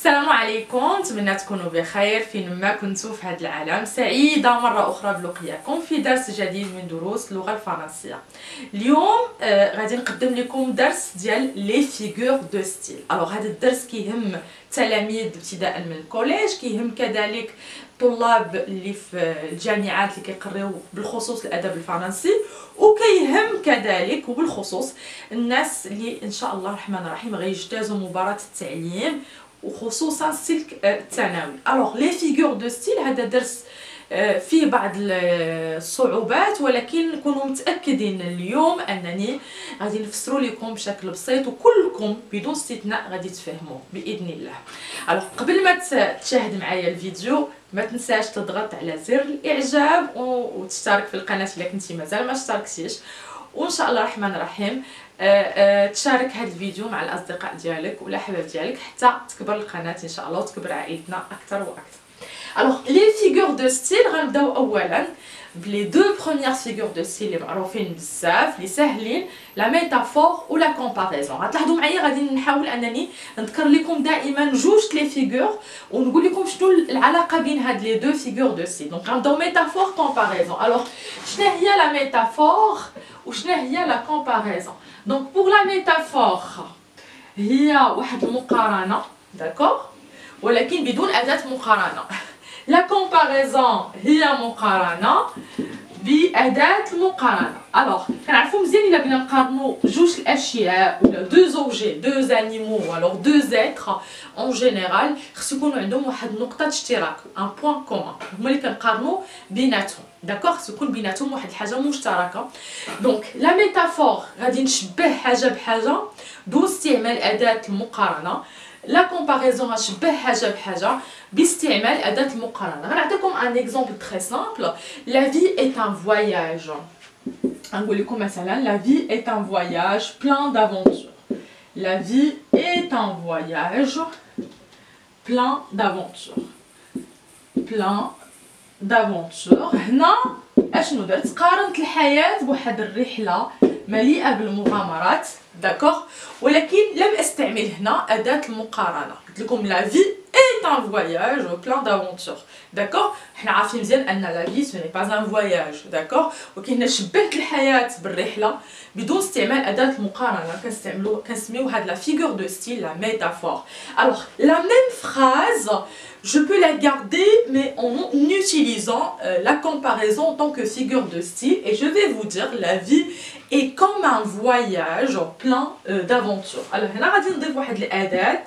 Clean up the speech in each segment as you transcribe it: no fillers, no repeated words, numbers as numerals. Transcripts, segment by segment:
السلام عليكم، نتمنى تكونوا بخير فينما كنتوا في هذا العالم. سعيده مره اخرى بلقياكم في درس جديد من دروس اللغه الفرنسيه. اليوم غادي نقدم لكم درس ديال لي فيغور دو ستيل. الوغ هذا الدرس كيهم تلاميذ ابتداء من الكوليج، كيهم كذلك طلاب اللي في الجامعات اللي كيقريو بالخصوص الادب الفرنسي، وكيهم كذلك وبالخصوص الناس اللي ان شاء الله الرحمن الرحيم غيجتازوا مباراة التعليم وخصوصا السلك الثانوي. الوغ لي فيغور دو ستيل هذا درس فيه بعض الصعوبات، ولكن نكونوا متاكدين اليوم انني غادي نفسروا لكم بشكل بسيط وكلكم بدون استثناء غادي تفهموا باذن الله. الوغ قبل ما تشاهد معايا الفيديو ما تنساش تضغط على زر الاعجاب وتشترك في القناه الا كنتي مازال ما اشتركتيش، وان شاء الله الرحمن الرحيم تشارك هذا الفيديو مع الاصدقاء ديالك والاحباب ديالك حتى تكبر القناه ان شاء الله وتكبر عائلتنا اكثر واكثر. الوغ لي فيغور دو ستيل غنبداو اولا بلي دو بروميير فيغور دو ستيل اللي معروفين بزاف اللي ساهلين، لا ميتافور ولا كومباريزون. غتلاحظوا معايا غادي نحاول انني نذكر لكم دائما جوج لي فيغور ونقول لكم شنو العلاقه بين هاد لي دو فيغور دو ستيل. دونك غنبداو ميتافور كومباريزون. الوغ شنو هي لا ميتافور وشنو هي لا كومباريزون؟ دونك بور لا ميتافور هي واحد المقارنه، داكوغ، ولكن بدون اداه مقارنه. لا كومباريزون هي مقارنه بأداة المقارنة. الوغ كنعرفوا مزيان الا بغينا نقارنوا جوج الاشياء ولا دو زوجي دو زانيمو الوغ دو زيتر اون جينيرال خصو يكونوا عندهم واحد نقطة اشتراك، ان بوين كومون، هما اللي كنقارنوا بيناتهم، داكوغ، خصو يكون بيناتهم واحد الحاجة مشتركة. دونك لا ميتافور غادي نشبه حاجة بحاجة باستعمال أداة المقارنة. لا كومباريزون غنشبه حاجه بحاجه باستعمال اداه المقارنه. غنعطيكم ان اكزومبل تري سامبل. لا في est un voyage. غنقول لكم مثلا la vie est un voyage plein d'aventures. La vie est un voyage plein d'aventures. plein d'aventures. هنا اشنو درت؟ قارنت الحياه بواحد الرحله مليئه بالمغامرات، داكوغ، ولكن لم استعمل هنا اداه المقارنه. قلت لكم لا في est un voyage plein d'aventures، داكوغ. حنا عارفين مزيان ان لا في سو ني با ان فواياج، داكوغ، ولكن هنا شبهت الحياه بالرحله بدون استعمال اداه المقارنه. كنسميو هاد لا فيغور دو ستيل لا métaphore. alors la même phrase je peux la garder mais en utilisant la comparaison en tant que figure de style, et je vais vous dire la vie est comme un voyage plein d'aventures. alors هنا غادي نضيف واحد الاداه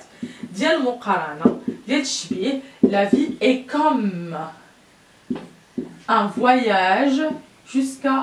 ديال المقارنه ديال التشبيه. la vie est comme un voyage jusqu'à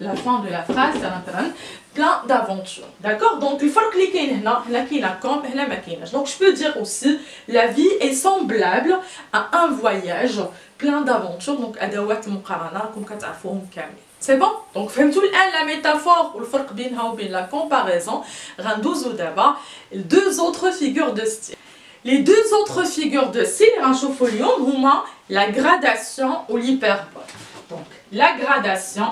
la fin de la phrase مثلا plein d'aventures، d'accord. donc الفرق اللي كاين هنا كاينه كوم، هنا ما كايناش. donc je peux dire aussi la vie est semblable à un voyage plein d'aventures. donc ادوات المقارنه راكم كتعرفوهم كاملين، سي بون. دونك فهمتوا الان لا ميتافور والفرق بينها وبين لا كومباريزون. غندوزو دابا لدو زوطر فيغور دو ستيل. les deux autres figures de style غنشوفوا اليوم هما la gradation و l'hyperbole. donc la gradation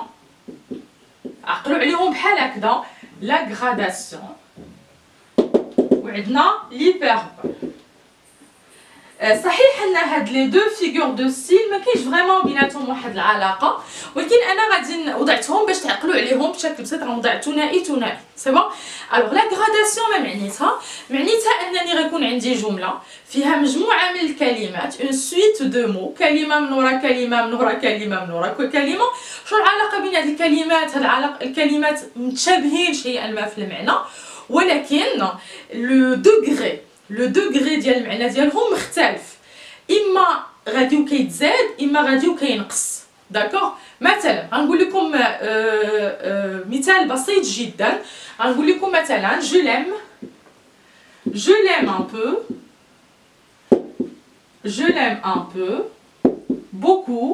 عقلوا عليهم بحال هكذا، لا gradation وعندنا l'hyperbole. صحيح ان هاد لي دو فيغور دو ستيل ما كاينش فريمون بيناتهم واحد العلاقه، ولكن انا غادي وضعتهم باش تعقلوا عليهم بشكل بسيط. غنوضع ثنائي ثنائي، سي بون. الوغ لا غراداسيون ما معنيتها انني غيكون عندي جمله فيها مجموعه من الكلمات، اون سويت دو مو، كلمه من ورا كلمه من ورا كلمه من ورا كلمه. شنو العلاقه بين هاد الكلمات؟ هاد الكلمات متشابهين شيئا ما في المعنى، ولكن لو دوغري ديال المعنى ديالهم مختلف، اما غادي وكيتزاد اما غادي وكينقص، داكوغ. مثلا غنقول لكم مثال بسيط جدا. غنقول لكم مثلا je l'aime un peu, je l'aime un peu, beaucoup,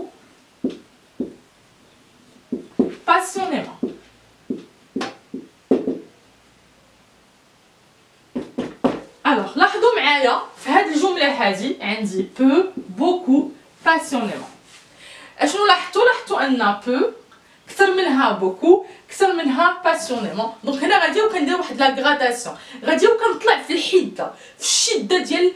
passionnément. alors لاحظوا معايا في هذه الجمله هذه عندي peu, beaucoup, passionnément. اشنو لاحظتوا ان peu اكثر منها بوكو، اكثر منها باسيونيمون. دونك هنا غادي وكندير واحد لا غراداسيون، غادي وكنطلع في الحده، في الشده ديال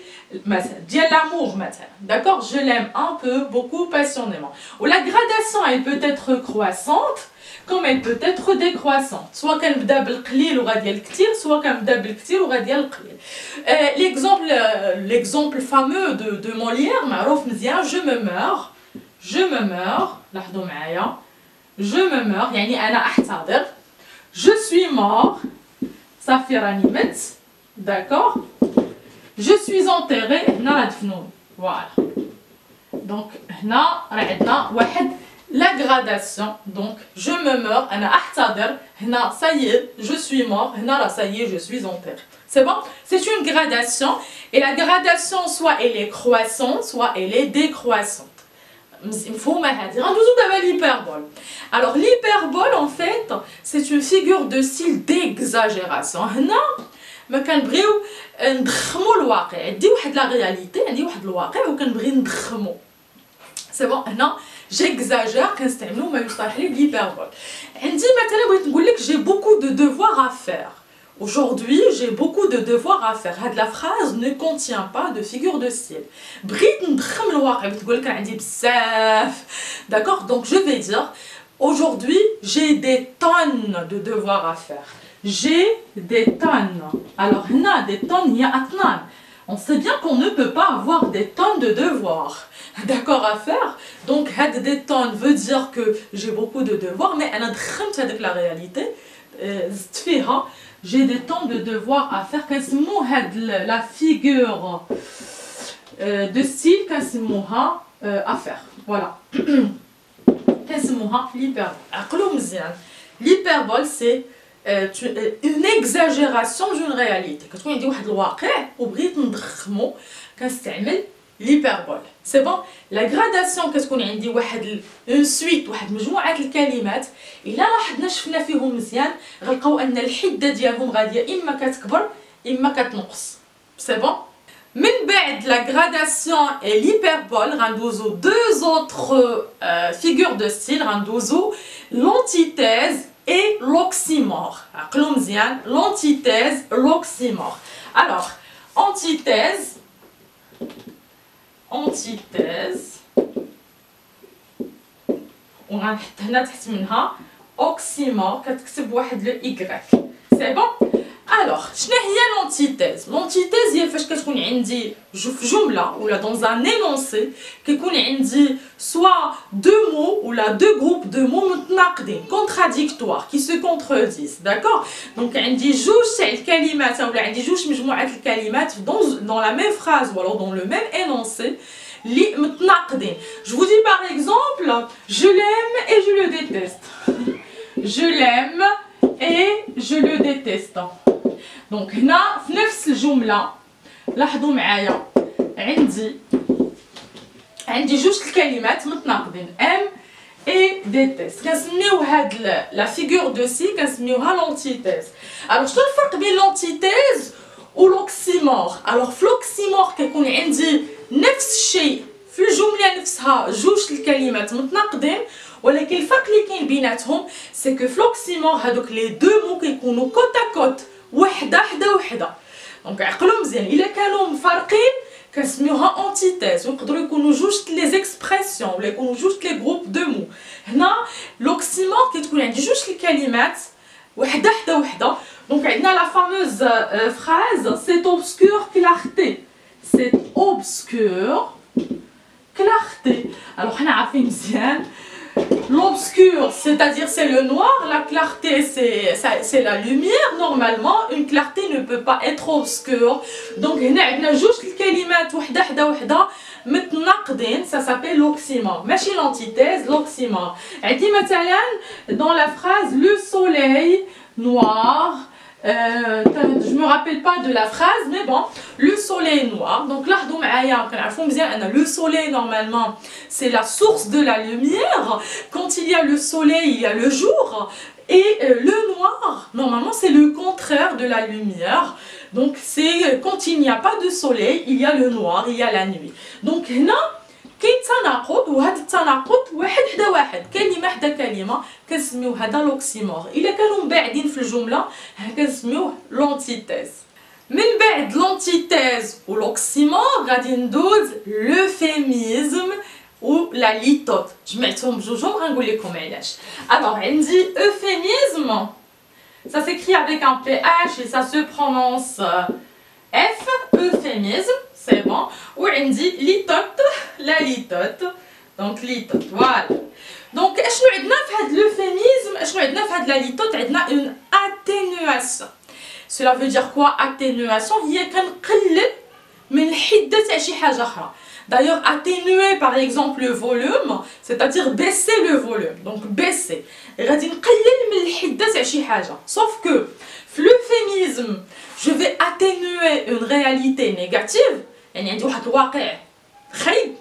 مثلا ديال لامور مثلا. داكوغ، جو ليم ان بو بوكو باسيونيمون. و لا غراداسيون elle peut être croissante comme elle peut être décroissante. سواء كنبدا بالقليل وغادي الكثير، سواء كنبدا بالكثير وغادي القليل. l'exemple fameux de Molière معروف مزيان. je me meurs لاحظوا معايا. je me meurs يعني أنا أحتضر. je suis mort صافي راني مت. d'accord. je suis enterré هنا راه دفنوني. فوالا. دونك هنا راه عندنا واحد la gradation. Donc je me meurs أنا أحتضر. هنا ça y est je suis mort. هنا راه ça y est je suis enterré. C'est bon. C'est une gradation et la gradation soit elle est croissante soit elle est décroissante. مفهومه هذه. غندوزو دابا l'hyperbole. Alors l'hyperbole en fait c'est une figure de style d'exagération. هنا ما كنبغيو نضخمو الواقع. عندي واحد لا رياليتي، عندي واحد الواقع وكنبغي نضخمو. سي بون. هنا j'exagère كنستعملو ما يصطلح ليه l'hyperbole. عندي مثلا بغيت نقول لك j'ai beaucoup de devoirs à faire. Aujourd'hui, j'ai beaucoup de devoirs à faire. La phrase ne contient pas de figure de style. D'accord? Donc je vais dire aujourd'hui, j'ai des tonnes de devoirs à faire. J'ai des tonnes. Alors, des tonnes, il y a atnan. On sait bien qu'on ne peut pas avoir des tonnes de devoirs. D'accord, à faire. Donc, des tonnes veut dire que j'ai beaucoup de devoirs, mais elle a avec la réalité. J'ai des tonnes de devoirs à faire. La figure de style à faire. Voilà. L'hyperbole. L'hyperbole, c'est une exagération d'une réalité. Quand on dit l'hyperbole. C'est bon. La gradation, qu'est-ce qu'on a dit? Une suite, مجموعة الكلمات. إلا لاحظنا شفنا فيهم مزيان غنلقاو أن الحدة ديالهم غادية إما كتكبر إما كتنقص. C'est bon. من بعد la gradation et l'hyperbole غندوزو deux autres figures de style. غندوزو l'antithèse et l'oxymore. عقلوا مزيان. l'antithèse, l'oxymore. Alors, antithèse وغنحط هنا تحت منها oxymore كتكتب واحد لو y. سي بون. الوغ شنو هي لونتيتيز؟ لونتيتيز هي فاش كتكون عندي في جمله ولا dans un énoncé كيكون عندي soit deux mots ولا deux groupes de mots متناقضين contradictoires qui se contredisent. d'accord. donc عندي جوج تاع الكلمات ولا عندي جوج مجموعات الكلمات dans la même phrase ou alors dans le même énoncé li متناقضين. je vous dis par exemple je l'aime et je le déteste. je l'aime et je le déteste. donc هنا في نفس الجمله لاحظوا معايا عندي جوج الكلمات متناقضين ام اي ديتيست. كنسميو هاد لا فيغور دو سي كنسميوها لونتيتيز. الوغ شنو الفرق بين لونتيتيز و لوكسيمور؟ الوغ في لوكسيمور كيكون عندي نفس الشيء في الجمله نفسها جوج الكلمات متناقضين، ولكن الفرق اللي كاين بيناتهم سي كو في لوكسيمور هادوك لي دو مو كيكونوا كوت ا كوت وحده حدا وحده. دونك عقلوا مزيان الا كانوا مفارقين كنسميوها انتيتيز ويقدروا يكونوا جوج لي زيكسبرسيون ولا يكونوا جوج لي جروب دو مو. هنا لوكسيمور كتكون عندي جوج الكلمات وحده حدا وحده. دونك عندنا لا فاموز فراز سيت اوبسكور كلارتي. سيت اوبسكور كلارتي. الوغ حنا عارفين مزيان l'obscur, c'est-à-dire c'est le noir, la clarté c'est la lumière. Normalement, une clarté ne peut pas être obscure. Donc, هنا عندنا جوج الكلمات وحده حدا وحده متناقضين. Ça s'appelle l'oxymore. ماشي l'antithèse, l'oxymore. عندي مثلا dans la phrase le soleil noir. Je me rappelle pas de la phrase, mais bon, le soleil noir. Donc là, le soleil normalement c'est la source de la lumière. Quand il y a le soleil, il y a le jour. Et le noir, normalement c'est le contraire de la lumière. Donc c'est quand il n'y a pas de soleil, il y a le noir, il y a la nuit. Donc là, كاين تناقض، وهذا التناقض واحد حدا واحد، كلمه حدا كلمه كنسميو هذا لوكسيمور. الا كانوا مباعدين في الجمله كنسميوه لونتيتيز. من بعد لونتيتيز ولوكسيمور غادي ندوز لوفيميزم و لا ليتوت، جمعتهم بجوجهم غنقول لكم علاش. الوغ عندي euphémisme, ça s'écrit avec un PH et ça se prononce F, euphémisme, c'est bon. Ou عندي ليتوت، لا ليتوت، دونك ليتوت فوالا. دونك اشنو عندنا في هاد l'euphémisme، اشنو عندنا في هاد لا ليتوت؟ عندنا une atténuation. Cela veut dire quoi atténuation؟ هي كنقلل من الحده تاع شي حاجه اخرى. D'ailleurs, atténuer par exemple le volume, c'est-à-dire baisser le volume. Donc baisser. غادي نقلل من الحده تاع شي حاجه. Sauf que في l'euphémisme, je vais atténuer une réalité négative. يعني عندي واحد الواقع خايب،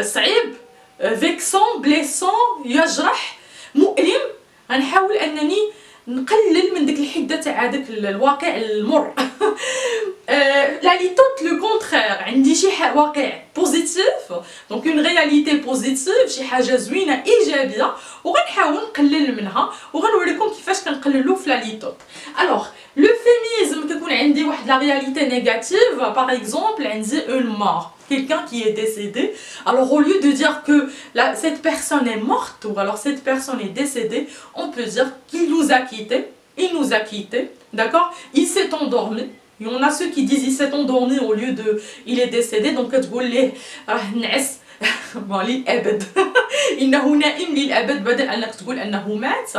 صعيب، vexant, blessant، يجرح، مؤلم. غنحاول انني نقلل من ديك الحده تاع هذاك الواقع المر. لا ليتوت لو كونترير، عندي شي واقع بوزيتيف، دونك اون رياليتي بوزيتيف، شي حاجه زوينه ايجابيه، وغنحاول نقلل منها وغنوريكم كيفاش كنقللو في لا ليتوت. الوغ لو فيميزم كيكون عندي واحد لا رياليتي نيجاتيف، باغ اكزومبل عندي اون مور، quelqu'un qui est décédé. Alors au lieu de dire que cette personne est morte ou alors cette personne est décédée, on peut dire qu'il nous a quittés, il nous a quittés, d'accord? Il s'est endormi. Et on a ceux qui disent il s'est endormi au lieu de il est décédé, donc كتقول ليه راه نعس للابد. انه نائم للابد بدل انك تقول انه مات،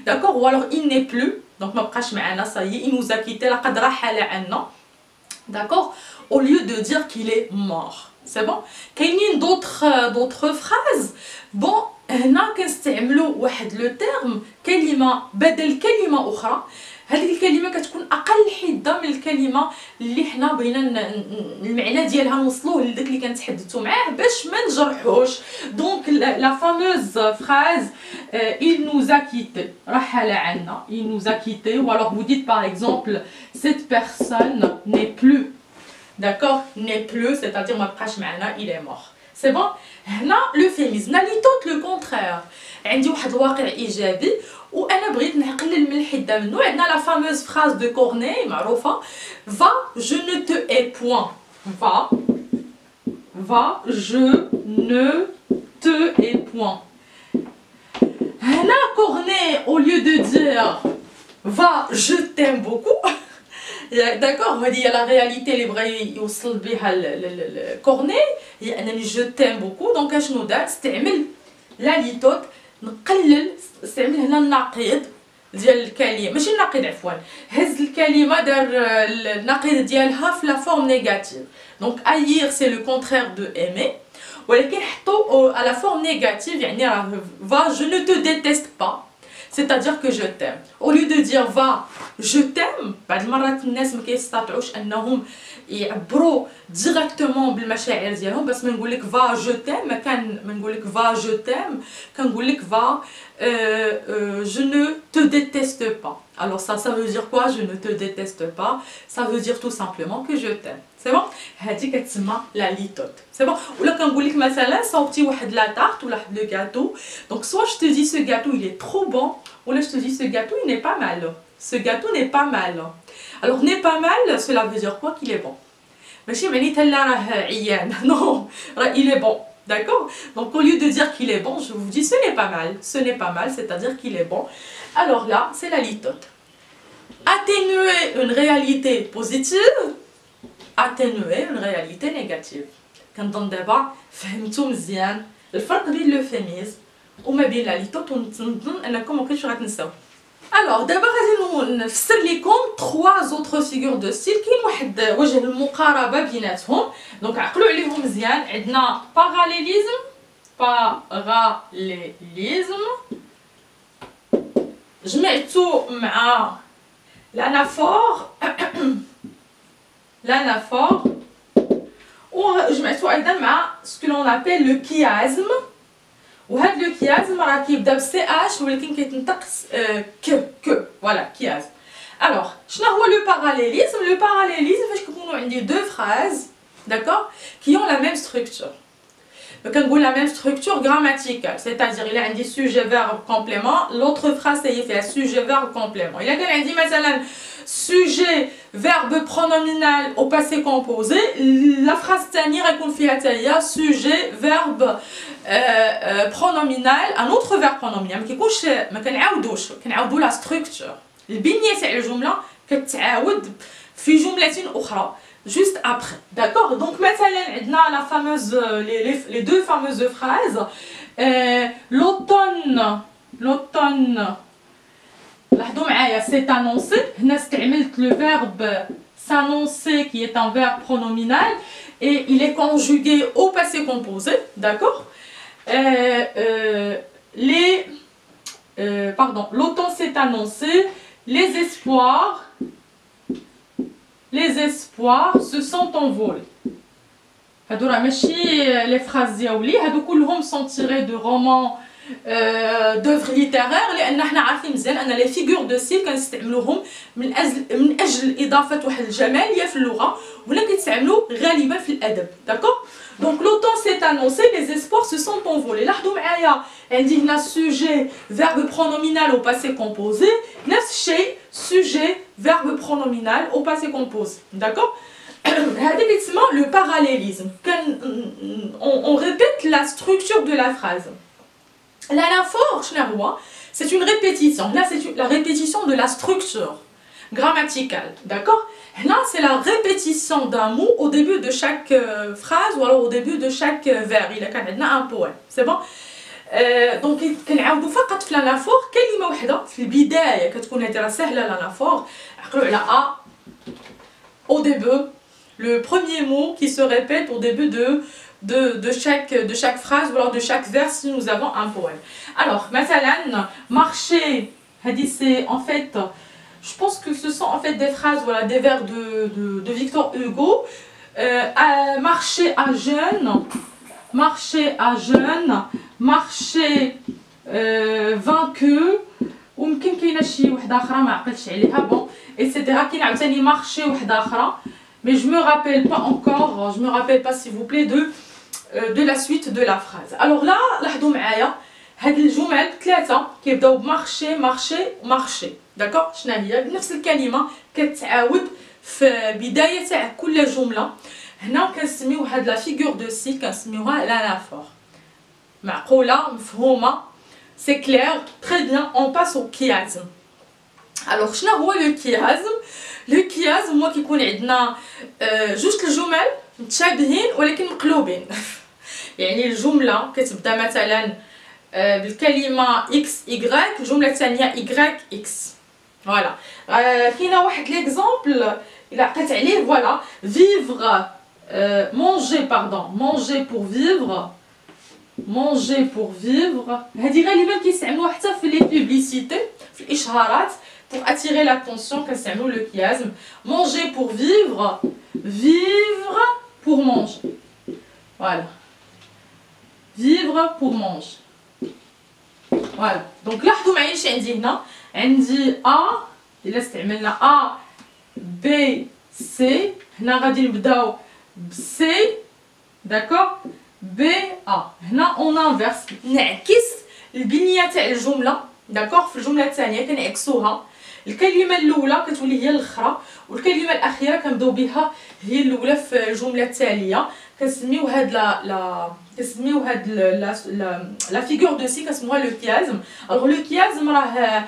d'accord? Ou alors il n'est plus، donc ما بقاش معنا، ça y est il nous a quitté، لقد رحل عنا، d'accord? Au lieu de dire qu'il est mort. C'est bon? كاينين d'autres phrases. Bon, هنا كنستعملوا واحد لو تيرم كلمه بدل كلمه اخرى. هذيك الكلمه كتكون اقل حده من الكلمه اللي حنا بغينا المعنى ديالها نوصلوه لداك اللي كنتحدثوا معاه باش ما نجرحوش. دونك لا فاموز فراز il nous a quitté، رحل عنا، il nous a quitté. ou alors vous dites par exemple cette personne n'est plus، d'accord? n'est plus c'est-à-dire ما بقاش معنا، il est mort. c'est bon. هنا l'euphémisme. ليتوت لو كونترير، عندي واحد الواقع ايجابي وانا بغيت نقلل من الحده منه. عندنا لا فاموز فراز دو كورني معروفه، va je ne te hais point، va je ne te hais point. هنا كورني au lieu de dire va je t'aime beaucoup، d'accord؟ هذه هي لا رياليتي اللي بغى يوصل بها كورني، هي انني جو تيم بوكو. دونك اشنو دار؟ استعمل لا ليتوت، نقلل، استعمل هنا النقيض ديال الكلمه، ماشي النقيض عفوا، هز الكلمه دار النقيض ديالها في لا فورم نيجاتيف. دونك haïr سي لو كونترير دو aimer، ولكن حطو على لا فورم نيجاتيف، يعني راه va je ne te déteste pas، c'est-à-dire que je t'aime. Au lieu de dire va je t'aime، بعض المرات الناس ما كيستطيعوش انهم يعبروا ديريكتومون بالمشاعر ديالهم، بس ما نقول لك va je t'aime، ما نقول لك va je t'aime، كنقول لك va je ne te déteste pas. Alors ça veut dire quoi je ne te déteste pas? Ça veut dire tout simplement que je t'aime. C'est bon. هذه كتسمى لا ليتوت. C'est bon. ولا كنقول لك مثلا صوبتي واحد لا tarte ولا واحد لو gâteau، donc soit je te dis ce gâteau il est trop bon، ou là je te dis ce gâteau il n'est pas mal. Ce gâteau n'est pas mal. Alors n'est pas mal, cela veut dire quoi? Qu'il est bon. ماشي معناتها لا راه عيان، non، راه il est bon. D'accord? Donc au lieu de dire qu'il est bon, je vous dis ce n'est pas mal. Ce n'est pas mal, c'est-à-dire qu'il est bon. Alors là, c'est la litote. Atténuer une réalité positive, atténuer une réalité négative. كنظن دابا فهمتوا مزيان الفرق بين لوفيميزم وما بين لا ليتوت، ونظن انكم ما كنتوش غتنساو. Alors دابا غادي نفسر لكم 3 autres figures de style. كاين واحد وجه المقاربه بيناتهم، دونك عقلوا عليهم مزيان. عندنا parallélisme، جمعتو مع l'anaphore وجمعتو ايضا مع ce que l'on appelle le chiasme. وهذا لو كيازم راه كيبدا بسي اش ولكن كيتنطق ك فوالا كيازم. الوغ شنو هو لو باراليليزم؟ لو باراليليزم فاش كيكونوا عندي دو فراز، داكور، كي اون لا ميم ستركتور. كنقول la même structure grammaticale, c'est-à-dire il a un sujet verbe complément, l'autre phrase c'est fait sujet verbe complément. Il a كان عندي مثلا sujet verbe pronominal au passé composé, la phrase الثانية غيكون فيها حتى هي sujet verbe pronominal, un autre verbe pronominal ما كيكونش ما كنعاودوش كنعاودوا la structure. البنية تاع الجملة كتعاود في جملة أخرى juste après, d'accord? Donc maintenant la fameuse les deux fameuses phrases l'automne لاحظوا معايا c'est annoncé. هنا استعملت le verbe s'annoncer qui est un verbe pronominal et il est conjugué au passé composé, d'accord? L'automne s'est annoncé, les espoirs se sont envolés. هادو راه ماشي لي فراز ديالي، هادو كلهم sont tirés de romans d'œuvres littéraires، لان حنا عارفين مزيان ان لي فيغور دو ستيل كنستعملوهم من اجل اضافه واحد الجماليه في اللغه، ولا كيتستعملوا غالبا في الادب، داكوغ؟ دونك l'automne s'est annoncé, les espoirs se sont envolés. لاحظوا معايا عندي هنا sujet verbe pronominal au passé composé، نفس الشيء sujet verbe pronominal au passé composé، داكوغ؟ هذا كيتسمى le parallélisme. On répète la structure de la phrase. L'anaphore, c'est une répétition. Là, c'est la répétition de la structure grammaticale, d'accord? Là, c'est la répétition d'un mot au début de chaque phrase ou alors au début de chaque vers. Il a un poème, c'est bon? Donc, كنعاودوا فقط في الانافور كلمة واحدة في البداية كتكون هذه راه سهلة الانافور. عقلوا على A au début, le premier mot qui se répète au début de chaque phrase ou alors de chaque vers si nous avons un poème. Alors, مثلا marcher, c'est en fait, je pense que ce sont en fait des phrases, voilà, des vers de Victor Hugo. Marcher à jeune, marcher vaincu. وممكن كاينه شي وحده اخرى ما عقلتش عليها بون ايتترا. كاين عاوتاني مارشي وحده اخرى mais je me rappelle pas encore, je me rappelle pas s'il vous plaît de la suite de la phrase. Alors là لاحظوا معايا هاد الجمل ثلاثه كيبداو بمارشي مارشي، داكوغ؟ شنو هي نفس الكلمه كتعاود في بدايه تاع كل جمله. هنا كنسميو هاد لا فيغور دو سي كنسميوها لانافور. معقوله مفهومه؟ C'est clair, très bien, on passe au chiasme. Alors, شنو هو le chiasme? Le chiasme هو كيكون عندنا جوج الجمل متشابهين ولكن مقلوبين. يعني الجملة كتبدا مثلا بالكلمة x y، الجملة الثانية y x. فوالا. كاينه واحد ليكزامبل إلا عقلت عليه، فوالا vivre manger pour vivre. هذه غالبا كيستعملوها حتى في لي بوبليسيتي في الاشهارات pour attirer l'attention كنستعملوا le chiasme. Manger pour vivre, vivre pour manger. Voilà. Vivre pour manger. Voilà. Donc لاحظوا معايا اش عندي هنا. عندي A، إلا استعملنا A B C، هنا غادي نبداو ب C، داكوغ؟ B A. هنا اون انفيرس، نعكس البنيه تاع الجمله، داكوغ؟ في الجمله الثانيه كنعكسوها، الكلمه الاولى كتولي هي الاخرى والكلمه الاخيره كنبداو بها هي الاولى في الجمله التاليه. كنسميو هاد لا فيغور دو سي كنسموها لو كيازم. الوغ لو كيازم راه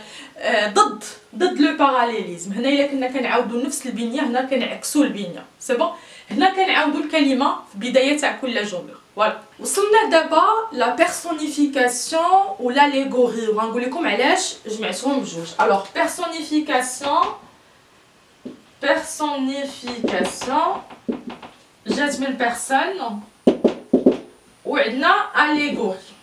ضد لو باراليليزم. هنا الا كنا كنعاودوا نفس البنيه هنا كنعكسوا البنيه، سي بون؟ هنا كنعاودوا الكلمه في بدايه تاع كل جمله. فوالا. وصلنا دابا لا بيرسونيفيكاسيون و l'allégorie، وغنقول لكم علاش جمعتهم بجوج. الوغ بيرسونيفيكاسيون جات من بيرسون، وعندنا allégorie.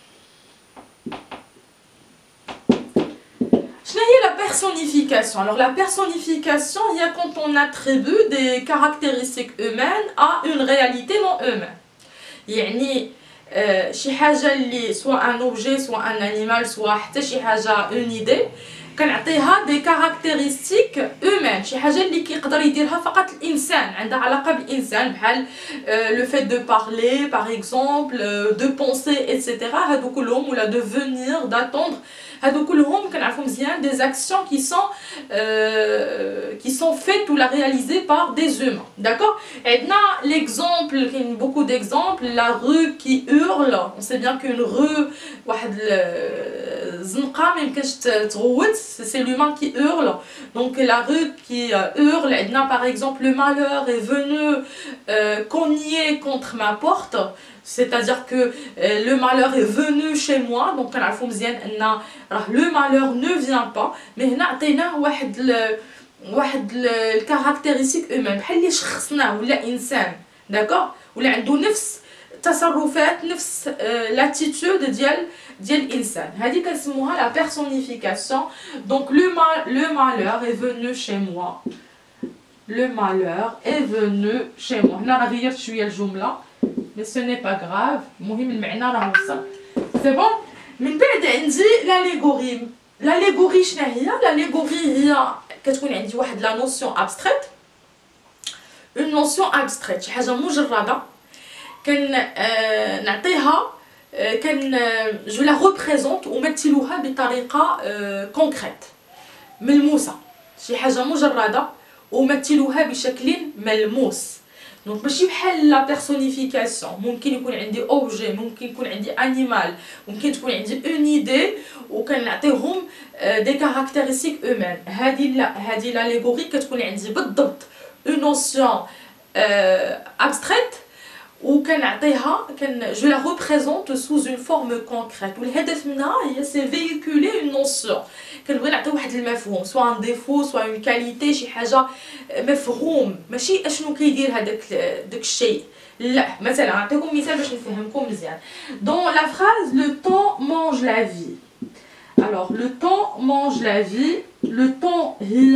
شنو هي la personnification? Alors la personnification هي quand on attribue des caractéristiques humaines à une réalité non humaine. يعني شي حاجه اللي سواء ان اوبجي سواء ان انيمال سواء حتى شي حاجه اون ايدي كنعطيها دي كاركتيرستيك اومان، شي حاجه اللي كيقدر يديرها فقط الانسان، عندها علاقه بالانسان، بحال لو فيت دو بارلي باغ اكزومبل، دو بونسي ايتترا. هادو كلهم ولا دو فونير داتوندر، هادو كلهم كنعرفو مزيان دي زاكسيون qui sont faites ou la réalisées par des humains. D'accord. عندنا l'exemple, كاين beaucoup d'exemples, la rue qui hurle. On sait bien qu'une rue واحد الزنقه ما يمكنش تغوت، c'est l'humain qui hurle. Donc la rue qui hurle. عندنا par exemple le malheur est venu cogner contre ma porte. C'est-à-dire que le malheur est venu chez moi. Donc كنعرفو مزيان ان le malheur ne vient pas. Mais هنا عطيناه واحد الكاركتيرستيك اومان، بحال اللي شخصناه ولا انسان. داكوغ، ولا عنده نفس التصرفات، نفس لاتيتود ديال الانسان. هذه كنسموها لا بيرسونيفيكاسيون. دونك le malheur est venu chez moi. Le malheur est venu chez moi. هنا راه غيرت شويه الجمله، mais ce n'est pas grave. المهم المعنى راه وصل. سي بون. من بعد عندي لاليغوري. لاليغوري شنو هي؟ لاليغوري هي كتكون عندي واحد لا نوسيون ابستريت. اون نوسيون ابستريت، شي حاجه مجرده نعطيها، جو لا ريبريزونط ومثلوها بطريقه كونكريت ملموسه. شي حاجه مجرده ومثلوها بشكل ملموس. دونك ماشي بحال لا بيرسونيفيكاسيون، ممكن يكون عندي اوبجي، ممكن يكون عندي انيمال، ممكن تكون عندي اون ايدي وكنعطيهم دي كاركتيرستيك اومان. هذه لا، هذه لاليغوري كتكون عندي بالضبط اون نوسيون ابستريت وكنعطيها جو لا ريبريزونط سوز اون فورم كونكريت. والهدف منها هي سي فييكولي اون نوسيون. كنبغي نعطي واحد المفهوم، سوا ان ديفو سوا اون كاليتي، شي حاجه مفهوم، ماشي اشنو كيدير هذاك الشيء. لا، مثلا نعطيكم مثال باش نفهمكم مزيان. دون لا فراز لو طون مانج لا في. alors le temps mange la vie. le temps هي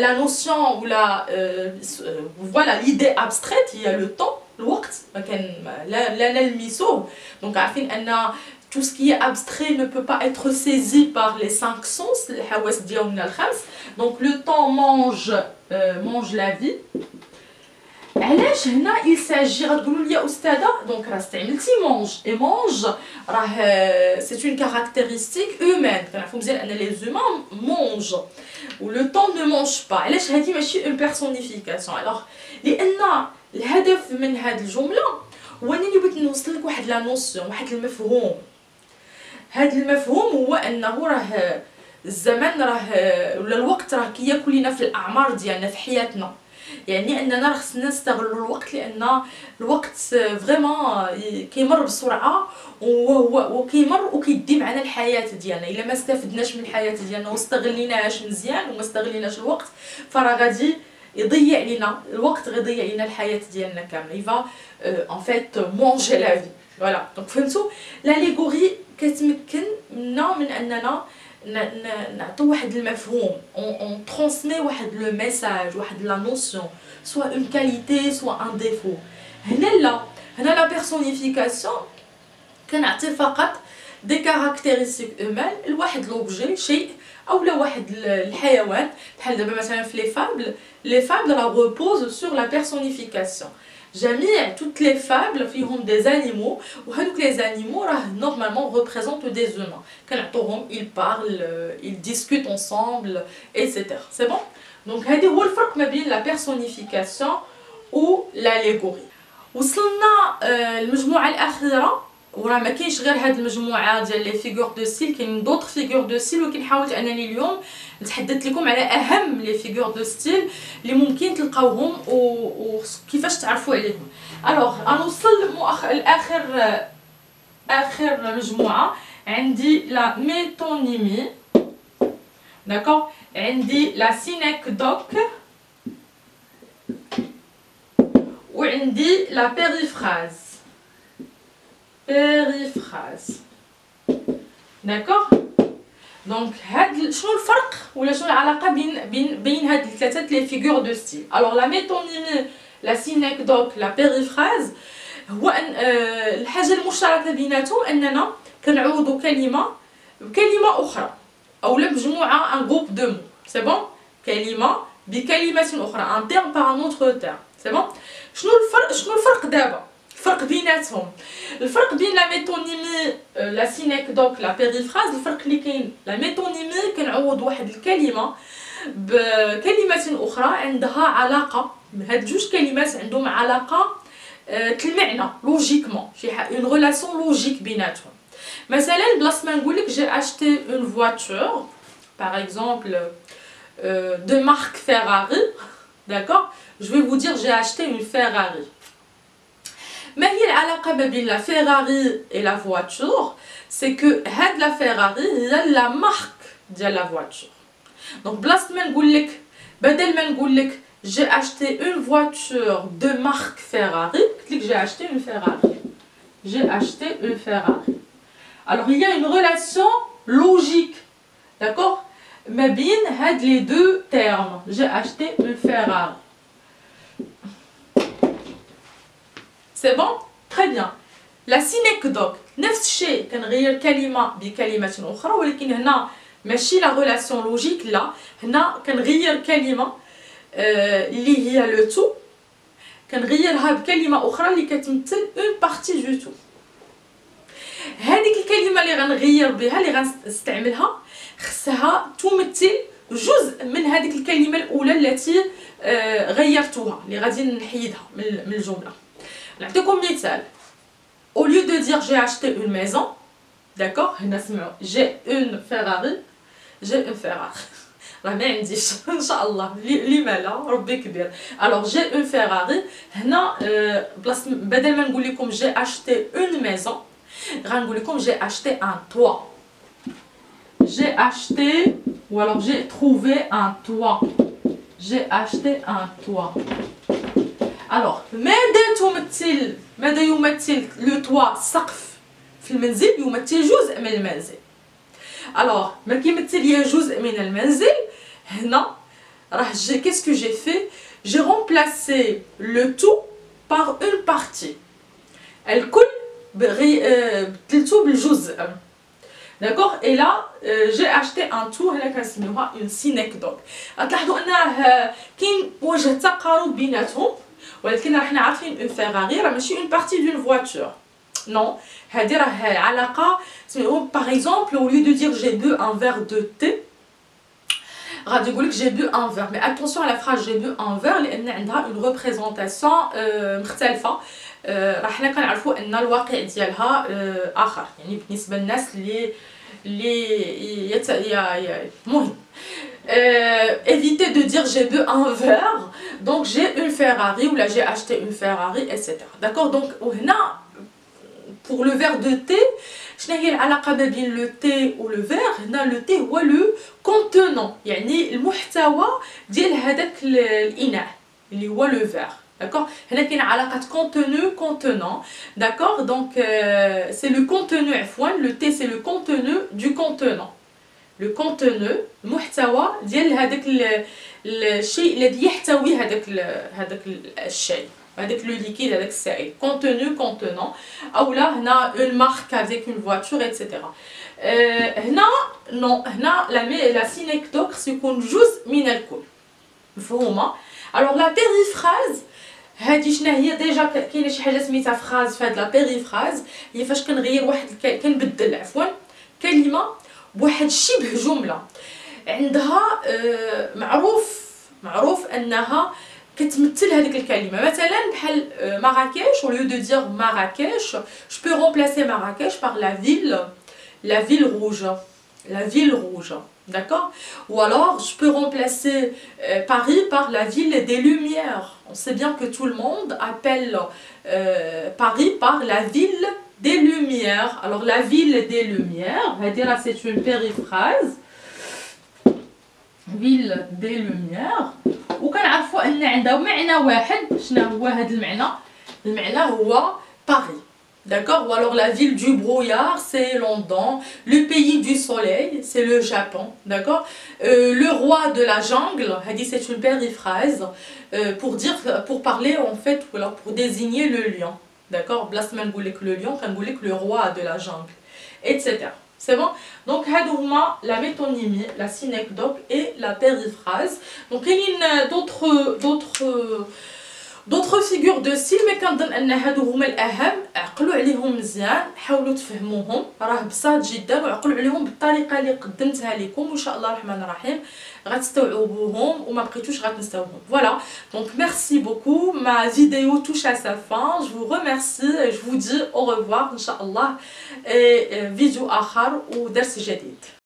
la notion ou voilà l'idée abstraite هي le temps، الوقت ما كان لا نلمسوه. دونك عارفين ان tout ce qui est abstrait ne peut pas être saisi par les 5 sens، الحواس ديالنا الخمس. donc le temps mange la vie. علاش هنا il s'agit؟ غتقولوا لي يا استاذه دونك راه استعملتي مونج، اي مونج راه سي اون كاركتيرستيك هيومان. كنعرفوا مزيان ان لي زومان مونج و لو طون نو مونج با. علاش هذه ماشي اون بيرسونيفيكاسيون؟ الوغ لان الهدف من هذه الجمله هو انني بغيت نوصل لك واحد لا نوسيون، واحد المفهوم. هذا المفهوم هو انه راه الزمن ولا الوقت راه كياكل لينا في الاعمار ديالنا في حياتنا. يعني اننا راه خصنا نستغلوا الوقت، لان الوقت فريمون كيمر بسرعه وكيمر وكيدي معنا الحياه ديالنا. الا ما استفدناش من الحياه ديالنا واستغليناهاش مزيان وما استغليناش الوقت، فراه غادي يضيع لينا الوقت، غيضيع لينا الحياه ديالنا كامله. يفا ان فيت مونجي لا في. فوالا دونك فهمتوا لاليغوري كتمكن منا من اننا نعطيو واحد المفهوم، اون ترانسمي واحد لو ميساج، واحد لا نوسيون، سوا اون كاليتي سوا ان ديفو. هنا لا بيرسونيفيكاسيون كنعطي فقط دي كاركتيرستيك اومان لواحد لوبجي، شيء اولا واحد الحيوان. بحال دابا مثلا في لي فابل راه ريبوز سور لا بيرسونيفيكاسيون. جميع toutes les fables فيهم des animaux وهذوك les animaux راه normalement représentent des humains. كنعطوهم ils parlent, ils discutent ensemble etc. c'est bon. donc هذا هو الفرق ما بين la personnification و l'allégorie. وصلنا المجموعه الاخيره، وراه ما كاينش غير هاد المجموعه ديال لي فيغور دو ستيل، كاين دوطر فيغور دو ستيل، ولكن حاولت انني اليوم نتحدث لكم على اهم لي فيغور دو ستيل اللي ممكن تلقاوهم وكيفاش تعرفوا عليهم. الوغ غنوصل اخر مجموعه. عندي لا ميتونيمي، داكوغ، عندي لا سينيكدوك، وعندي لا بيريفراز. périphrase. D'accord. Donc شنو الفرق ولا شنو العلاقه بين هاد الثلاثه لي فيغور دو ستيل؟ alors la métonymie, la synecdoque, la périphrase هو ان الحاجه المشتركه بيناتهم اننا كنعوضوا كلمه بكلمه اخرى. أولا مجموعة un groupe de mots. C'est bon. كلمة بكلمة أخرى un terme par un autre terme. C'est bon. شنو الفرق دابا؟ الفرق بيناتهم. الفرق بين لا ميتونيمي لا سينيكدوك لا بيريفراز، الفرق اللي كاين لا ميتونيمي كنعوض واحد الكلمة بكلمة أخرى عندها علاقة. هاد جوج كلمات عندهم علاقة المعنى لوجيكمون، شي اون ريلاسيون لوجيك بيناتهم. مثلا بلاص ما نقول لك جي اشتي اون فواتور باغ اكزومبل de marque Ferrari, d'accord? Je vais vous dire j'ai acheté une Ferrari. ما هي العلاقة ما بين la Ferrari et la voiture? C'est que هاد la Ferrari هي la marque ديال la voiture. Donc بلاص ما نقول لك بدل ما نقول لك j'ai acheté une voiture de marque Ferrari, قلت لك j'ai acheté une Ferrari. J'ai acheté une Ferrari. Alors il y a une relation logique, d'accord? ما بين هاد les deux termes. J'ai acheté une Ferrari. C'est bon? Très bien. La synecdoque نفس الشيء كنغير كلمة بكلمة أخرى، ولكن هنا ماشي لا relation logique، لا هنا كنغير كلمة اللي هي لو تو كنغيرها بكلمة أخرى اللي كتمثل اون بارتي دو تو. هذيك الكلمة اللي غنغير بها اللي غنستعملها خصها تمثل جزء من هذيك الكلمة الأولى التي غيرتها اللي غادي نحيدها من الجملة. نعطيكم مثال. Au lieu de dire j'ai acheté une maison, d'accord, هنا سمعوا j'ai une Ferrari, j'ai une Ferrari. راه ما عنديش ان شاء الله لما لا ربي كبير. alors j'ai une Ferrari هنا بلاص بدل ما نقول لكم j'ai acheté une maison غنقول لكم j'ai acheté un toit. J'ai acheté ou alors j'ai trouvé un toit. J'ai acheté un toit. alors ماذا يمثل لو توا سقف في المنزل؟ يمثل جزء من المنزل. alors ما كيمثل ليا جزء من المنزل هنا راه qu'est-ce que j'ai fait? j'ai remplacé le tout par une partie. الكل بدلتو بالجزء. d'accord. et là j'ai acheté un tout هنا كنسميوها une synecdoque. غتلاحظوا انه كاين وجه تقارب بيناتهم، ولكن راحنا عارفين اون فيراري راه ماشي اون بارتي دون فواتور. نو هذه راه علاقه سميوه باغ اكزومبل au lieu de dire j'ai bu un verre de thé غادي يقول لك j'ai bu un verre. mais attention à la phrase j'ai bu un verre لان عندها اون ريبريزونطاسيون مختلفه. راه حنا كنعرفوا ان الواقع ديالها اخر، يعني بالنسبه للناس اللي مهم. éviter de dire j'ai bu un verre donc j'ai une Ferrari ou là j'ai acheté une Ferrari etc. d'accord. donc وهنا pour le verre de thé شنو هي العلاقه ما بين لو تي و لو فير؟ هنا لو تي هو لو كونتونون، يعني المحتوى ديال هذاك الاناء اللي هو لو فير. d'accord. هنا كاين علاقه contenu contenant. d'accord. donc c'est le contenu عفوا le T c'est le contenu du contenant. le contenu المحتوى ديال هذاك الشيء الذي يحتوي هذاك الشيء، هذاك لو ليكيد هذاك السائل. contenu contenant. او لا هنا une marque avec une voiture etc. هنا نو هنا لا synecdoque سيكون جزء من الكل. مفهومه؟ alors la périphrase هادي شنو هي؟ ديجا كاينه شي حاجه سميتها فراز في هاد لا بيريفراز، هي فاش كنغير واحد كنبدل عفوا كلمه بواحد شبه جمله عندها معروف انها كتمثل هذيك الكلمه. مثلا بحال مراكش au lieu de dire Marrakech je peux remplacer Marrakech par la ville rouge. d'accord. ou alors je peux remplacer Paris par la ville des Lumières. on sait bien que tout le monde appelle Paris par la ville des Lumières. alors la ville des Lumières c'est une périphrase. ville des Lumières وكنعرفوا ان عندها معنى واحد. شنو هو هذا المعنى؟ المعنى هو Paris. d'accord. ou alors la ville du brouillard c'est London. le pays du soleil c'est le Japon. d'accord. le roi de la jungle c'est une périphrase pour parler en fait ou alors pour désigner le lion. d'accord. بلاص ما نقول لك le lion كنقول لك le roi de la jungle etc. C'est bon? Donc, هادو هما la métonymie, la synecdoque et la périphrase. Donc, il y a d'autres figures de style mais كنظن ان هادو هما الاهم. عقلوا عليهم مزيان، حاولوا تفهموهم، راه بساط جدا، وعقلوا عليهم بالطريقه اللي قدمتها لكم وان شاء الله الرحمن الرحيم غتستوعبوهم وما بقيتوش غتنساوهم. Voilà. Donc merci beaucoup. Ma vidéo touche à sa fin. Je vous remercie et je vous dis au revoir ان شاء الله. Vidéo اخر ودرس جديد.